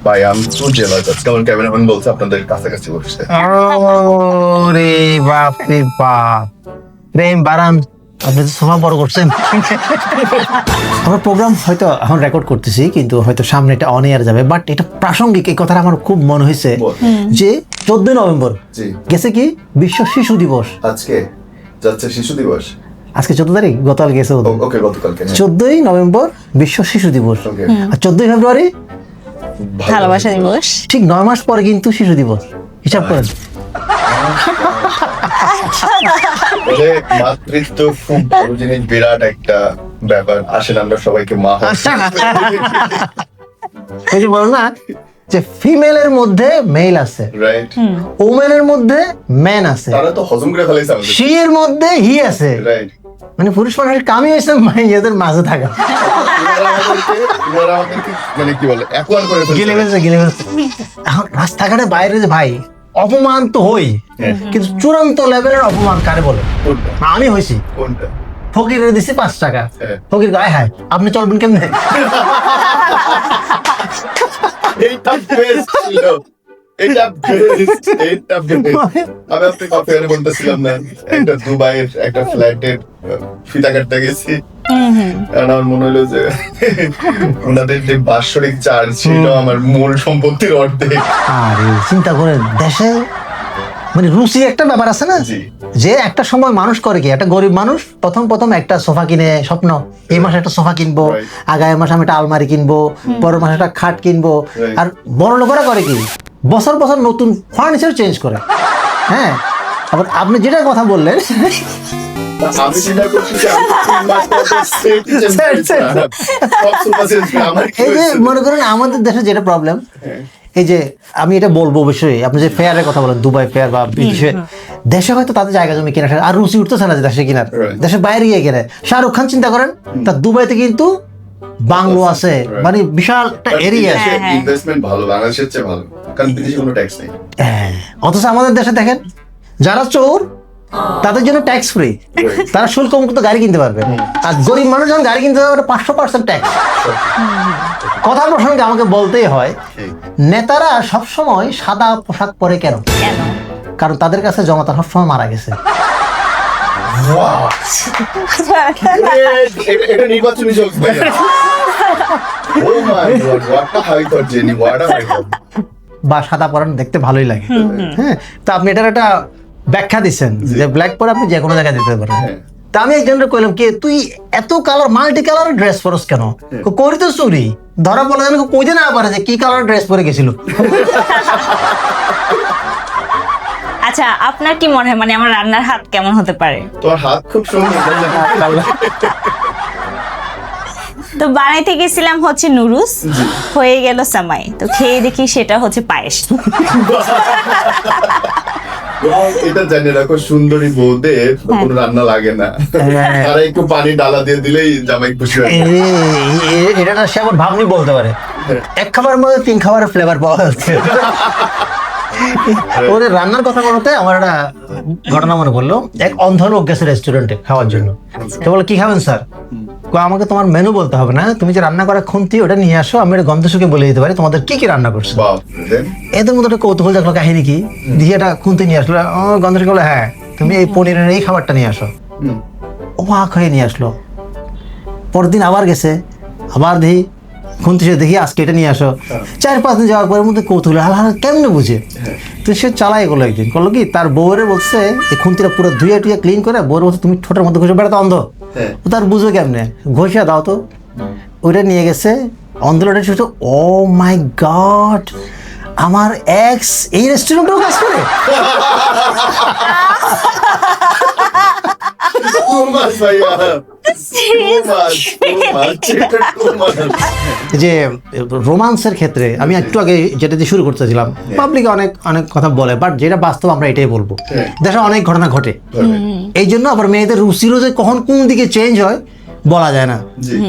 ভাই আমি তো জেলাস আজকে আমার ক্যামেরাম্যান বলছে আপনাদের কাছাকাছি বসছে। ওরে বাপ রে বাপ, প্রেম বারাম, আপনি তো সোফা বড় করছেন। আমরা প্রোগ্রাম হয়তো এখন রেকর্ড করতেছি, কিন্তু হয়তো সামনে এটা অন এয়ার যাবে, বাট এটা প্রাসঙ্গিক। এই কথাটা আমার খুব মনে হয়েছে যে 14 নভেম্বর জি। গেছে কি বিশ্ব শিশু দিবস। আজকে যাচ্ছে শিশু দিবস। আজকে 14 তারিখ, গতকাল গেছে। ওকে, গতকালকে 14ই নভেম্বর বিশ্ব শিশু দিবস, ওকে। আর 14ই ফেব্রুয়ারি ভালোবাসা দিবস। ঠিক 9 মাস পরে কিন্তু শিশু দিবস। হিসাব করেন। বলে মাতৃত্ব খুব বড় জিনিস, বিরাট একটা ব্যাপার। আসেন আমরা সবাইকে মা হই। এই যে বলো না যে ফিমেলের মধ্যে মেল আছে, রাইট, ওমেনের মধ্যে ম্যান আছে, তারা তো হজম করে ফেলাইছে আমাদের। শি এর মধ্যে হি আছে। রাইট, মানে পুরুষ মানুষের কামই হয়েছে মাইয়াদের মাঝে থাকা। ওনারা আমাদেরকে মানে কি বলে অ্যাকোয়ার করে গেলে ফেলছে। ফেলছে, গেলে ফেলছে। এখন রাস্তাঘাটে বাইরে যে ভাই অপমান তো হই, কিন্তু চূড়ান্ত লেভেলের অপমান কারে বলে? কোনটা? আমি হয়েছি। কোনটা? ফকিরের দিছি 5 টাকা, হ্যাঁ। ফকির গায়ে হায় আপনি চলবেন কেমনে? এইটা বেস্ট ছিল, এইটা বেস্ট, এইটা বেস্ট। আমি আপনাকে অফারে বলতেছিলাম না, একটা দুবাইয়ের একটা ফ্ল্যাটের ফিতা কাটতে গেছি। আর আমার মনে হলো যে ওনাদের যে বাৎসরিক চার্জ ছিল আমার মূল সম্পত্তির অর্ধেক। আরে চিন্তা করেন, দেশে মানে রুচি একটা ব্যাপার আছে না, জি। যে একটা সময় মানুষ করে কি, একটা গরিব মানুষ প্রথম একটা সোফা কিনে স্বপ্ন, এই মাসে একটা সোফা কিনবো, Right. আগামী মাসে আমি একটা আলমারি কিনবো, পরের মাসে একটা খাট কিনবো। Right. আর বড় লোকেরা করে কি, বছর বছর নতুন ফার্নিচার চেঞ্জ করে। হ্যাঁ, আবার আপনি যেটা কথা বললেন, আমি চিন্তা করছি যে আমি 3 মাস পর সেট চেঞ্জ করব। সব সুপার চেঞ্জ আমার কি এই যে হয়েছে? মনে করেন আমাদের দেশে যেটা প্রবলেম, এই যে আমি এটা বলবো অবশ্যই, আপনি যে ফেয়ারের কথা বলেন, দুবাই ফেয়ার বা বিদেশে, দেশে হয়তো তাদের জায়গা জমি কেনা আর রুচি উঠতেছে না যে দেশে কেনার, Right. দেশের বাইরে গিয়ে কেনে। শাহরুখ খান চিন্তা করেন, তার দুবাইতে কিন্তু বাংলো আছে, Right. মানে বিশাল একটা এরিয়া আছে। ইনভেস্টমেন্ট ভালো, বাংলাদেশের চেয়ে ভালো, কারণ বিদেশে কোনো ট্যাক্স নেই। হ্যাঁ, অথচ আমাদের দেশে দেখেন যারা চোর তাদের জন্য ট্যাক্স ফ্রি, তারা শুল্ক মুক্ত গাড়ি কিনতে পারবে। আর গরিব মানুষ যখন গাড়ি কিনতে পারবে 500% ট্যাক্স। কথা প্রসঙ্গে আমাকে বলতেই হয়, নেতারা সবসময় সাদা পোশাক পরে কেন? কেন? কারণ তাদের কাছে জনতা সবসময় মারা গেছে। Wow! এটা নির্বাচনী জোক ভাই। Oh my God, what a high thought, Jenny, what a high thought. বা সাদা পরান দেখতে ভালোই লাগে। হ্যাঁ, তো আপনি এটার একটা ব্যাখ্যা দিচ্ছেন যে ব্ল্যাক পরে আপনি যে কোনো জায়গায় যেতে পারেন। হ্যাঁ। তা আমি একজনকে কইলাম কি তুই এত কালার মাল্টি কালার ড্রেস পরস কেন? করি তো চুরি ধরা পড়লে যেন কইতে না পারে যে কি কালার ড্রেস পরে গেছিল। আচ্ছা, আপনার কি মনে হয় মানে আমার রান্নার হাত কেমন হতে পারে? তোমার হাত খুব সুন্দর। তো বানাইতে গেছিলাম হচ্ছে নুডলস, হয়ে গেল সামাই, তো খেয়ে দেখি সেটা হচ্ছে পায়েস। এটা জানি রাখো, সুন্দরী বউদের কোনো রান্না লাগে না, তারা একটু পানি ডালা দিয়ে দিলেই জামাই খুশি হয়। এটা না সে আবার ভাবনি বলতে পারে, এক খাবারের মধ্যে 3 খাবারের ফ্লেভার পাওয়া যাচ্ছে। ওদের রান্নার কথা বলতে আমার একটা ঘটনা মনে পড়লো। এক অন্ধ লোক গেছে রেস্টুরেন্টে খাওয়ার জন্য। তো বলে কি খাবেন স্যার? আমাকে তোমার মেনু বলতে হবে না, তুমি যে রান্না করা খুন্তি ওটা নিয়ে আসো, আমি এটা গন্ধ শুকে বলে দিতে পারি তোমাদের কি কি রান্না করছো। বাহ, then? এদের মধ্যে একটা কৌতূহল দেখলো, কাহিনী কি, দিয়ে এটা খুন্তি নিয়ে আসলো। গন্ধ শুকে বলে হ্যাঁ তুমি এই পনিরের এই খাবারটা নিয়ে আসো। অবাক হয়ে নিয়ে আসলো। পরের দিন আবার গেছে, আবার দেখি খুন্তি সে দেখি আজকে এটা নিয়ে আসো। 4-5 দিন যাওয়ার পরের মধ্যে কৌতূহল আল্লাহ কেমনে বুঝে, তো সে চালাই গেলো। একদিন করলো কি, তার বউরে বলছে এই খুন্তিটা পুরো ধুয়ে টুয়ে ক্লিন করে, বউরে বলছে তুমি ঠোঁটের মধ্যে ঘষে বেড়াতে অন্ধ, ও তার বুঝো কেমনে, ঘষিয়া দাও তো। ওইটা নিয়ে গেছে অন্ধলোটা ছোট। ও মাই গড, আমার এক্স এই রেস্টুরেন্টেও কাজ করে। Thomas ভাইয়া, Thomas. যে রোমান্সের ক্ষেত্রে আমি একটু আগে যেটা দিয়ে শুরু করতেছিলাম, পাবলিকে অনেক অনেক কথা বলে, বাট যেটা বাস্তব আমরা এটাই বলবো। দেশে অনেক ঘটনা ঘটে, এই জন্য আবার মেয়েদের রুচিরও যে কখন কোন দিকে চেঞ্জ হয় বলা যায় না।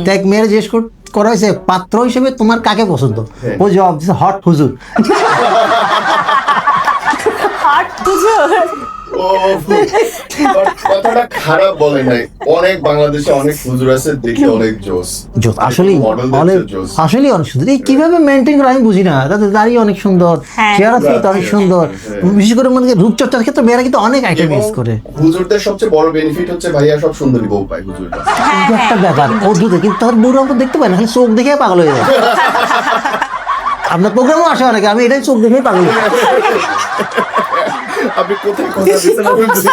তো এক মেয়ের জিজ্ঞেস করা হয়েছে পাত্র হিসেবে তোমার কাকে পছন্দ, ও জবাব দিচ্ছে হট হুজুর। হট হুজুর? ও, but কথাটা খারাপ বলে নাই, অনেক বাংলাদেশে অনেক হুজুর আছে দেখে অনেক জোস জোস আসলেই মডেল অনেক জোস। আসলেই অনেক সুন্দর। এই কিভাবে মেনটেন করে আমি বুঝি না, তাদের দাড়ি অনেক সুন্দর, হ্যাঁ। চেহারা ফিট অনেক সুন্দর, হ্যাঁ। বিশেষ করে মানে রূপচর্চার ক্ষেত্রে মেয়েরা কিন্তু অনেক আইটেম এবং ইউজ করে। হুজুরদের সবচেয়ে বড় বেনিফিট হচ্ছে ভাইয়া সব সুন্দরী বউ পায় হুজুররা। হ্যাঁ, এটা একটা হ্যাঁ, ব্যাপার অদ্ভুত, কিন্তু তার বউরা আমরা দেখতে পাই না, খালি চোখ দেখে পাগল হয়ে যায়। আপনার প্রোগ্রামও আসে অনেকে, আমি এটাই চোখ দেখেই পাগল হয়ে যাই। আপনি কোথায় কথা দিচ্ছেন আমি বুঝছি না।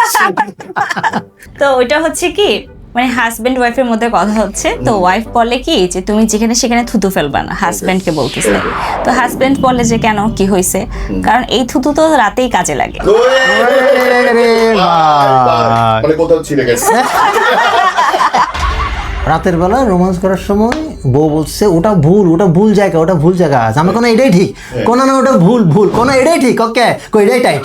তো ওইটা হচ্ছে কি মানে হাজবেন্ড ওয়াইফের মধ্যে কথা হচ্ছে, তো ওয়াইফ বলে কি যে তুমি যেখানে সেখানে থুতু ফেলবা না, হাজবেন্ডকে বলতেছে। তো হাজবেন্ড বলে যে কেন, কি হয়েছে, কারণ এই থুতু তো রাতেই কাজে লাগে। রে ভাই। মানে কোথাও ছিঁড়ে গেছে। রাতের বেলা রোমান্স করার সময় বউ বলছে ওটা ভুল, ওটা ভুল জায়গা, ওটা ভুল জায়গা আছে। আমি কোনো এটাই ঠিক, কোনো না ওটা ভুল ভুল, কোনো এটাই ঠিক, ওকে কই এটাই টাইট।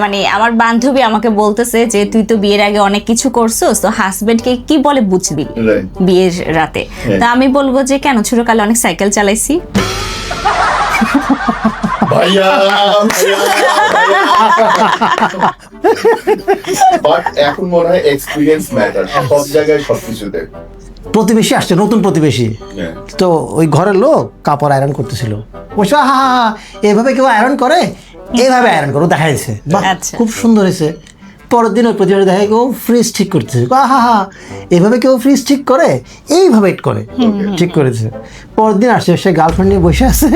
মানে আমার বান্ধবী আমাকে বলতেছে যে তুই তো বিয়ের আগে অনেক কিছু করছিস, তো হাজবেন্ডকে কি বলে বুঝবি Right. বিয়ের রাতে। হ্যাঁ। তা আমি বলবো যে কেন, ছোটকালে অনেক সাইকেল চালাইছি। ভাইয়া বাট এখন মনে হয় এক্সপিরিয়েন্স ম্যাটার সব জায়গায় সবকিছুতে। প্রতিবেশী আসছে, নতুন প্রতিবেশী, তো ওই ঘরের লোক কাপড় আয়রন করতেছিল, বলছে হা হা হা এভাবে কেউ আয়রন করে, এইভাবে আয়রন করো, দেখা যাচ্ছে বাহ আচ্ছা। খুব সুন্দর হয়েছে। পরের দিন ওই প্রতিবেশী দেখা কেউ ফ্রিজ ঠিক করতেছে, হা হা এভাবে কেউ ফ্রিজ ঠিক করে, এইভাবে it করে, ঠিক করেছে। পরের দিন আসছে, সে গার্লফ্রেন্ড নিয়ে বসে আছে,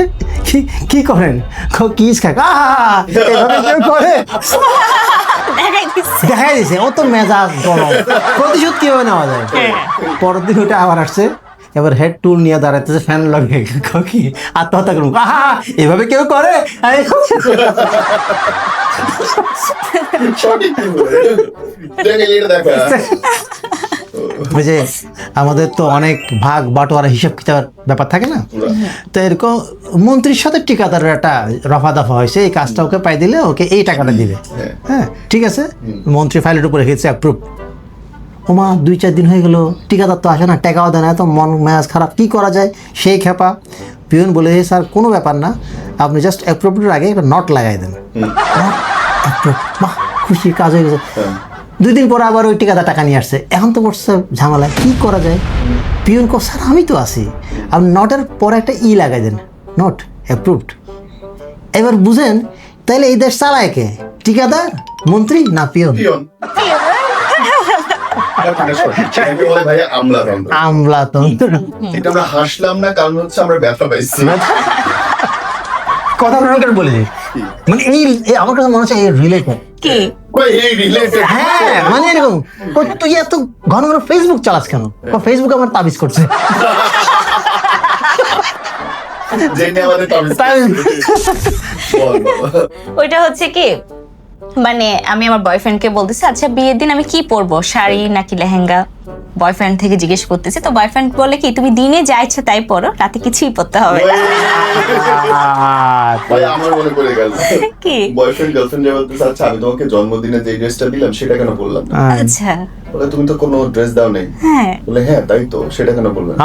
কি করেন, কিস খাক, এভাবে কেউ করে, দেখাই দিছে। ও তো মেজাজ গরম, প্রতিশোধ কিভাবে নেওয়া যায়। পরের দিন ওটা আবার আসছে, এবার হেড টুল নিয়ে দাঁড়াইতেছে, ফ্যান লাগিয়ে কি আত্মহত্যা করুন, এভাবে কেউ করে। সঠিক কি বলে? দেখে এটা দেখা। ওই যে আমাদের তো অনেক ভাগ বাটোয়ারা হিসাব কিতাবের ব্যাপার থাকে না, তো এরকম মন্ত্রীর সাথে ঠিকাদারের একটা রফা দফা হয়েছে, এই কাজটা ওকে পাই দিলে ওকে এই টাকাটা দিবে। হ্যাঁ ঠিক আছে, মন্ত্রী ফাইলের উপরে রেখেছে অ্যাপ্রুভ। ওমা 2-4 দিন হয়ে গেল, ঠিকাদার তো আসে না, টাকাও দেয় না, এত মন মেজাজ খারাপ, কি করা যায়। সেই খেপা পিয়ন বলে, স্যার কোনো ব্যাপার না, আপনি জাস্ট অ্যাপ্রুভের আগে একটা নট লাগাই দেন। অ্যাপ্রুভ, বাহ খুশি, কাজ হয়ে গেছে। 2 দিন পরে আবার ওই ঠিকাদার টাকা নিয়ে আসছে, এখন তো বসছে ঝামেলা, কি করা যায়। পিয়ন কো, স্যার আমি তো আছি, আপনি নটের পরে একটা ই লাগাই দেন, নট অ্যাপ্রুভড। এবার বুঝেন তাহলে এই দেশ চালায় কে, ঠিকাদার, মন্ত্রী না পিয়ন? পিয়ন। এটা সঠিক। এটাকে বলে ভাইয়া আমলাতন্ত্র। আমলাতন্ত্র। এটা আমরা হাসলাম না, কারণ হচ্ছে আমরা ব্যথা পাইছি। কথা প্রকার বলে দিই, মানে আমার কাছে মনে হচ্ছে এই রিলেটেড। কি কই এই রিলেটেড? হ্যাঁ মানে এরকম, তুই এত ঘন ঘন ফেসবুক চালাস কেন? ফেসবুক আমার তাবিজ করছে। জেনে আমাদের তাবিজ। বল বাবা। ওইটা হচ্ছে কি মানে আমি আমার বয়ফ্রেন্ডকে বলতেছি আচ্ছা বিয়ের দিন আমি কি পরবো, শাড়ি নাকি লেহেঙ্গা, বয়ফ্রেন্ড থেকে জিজ্ঞেস করতেছি। তো বয়ফ্রেন্ড বলে কি তুমি দিনে যা ইচ্ছা তাই পরো, রাতে কিছুই পরতে হবে না। ভাই আমার মনে পড়ে গেল, কি বয়ফ্রেন্ড গার্লফ্রেন্ড যে বলতেছে আচ্ছা আমি তোমাকে জন্মদিনে যে ড্রেসটা দিলাম সেটা কেন বললাম না? আচ্ছা বলে তুমি তো কোনো ড্রেস দাও নাই। হ্যাঁ বলে হ্যাঁ তাই তো, সেটা কেন বললাম না?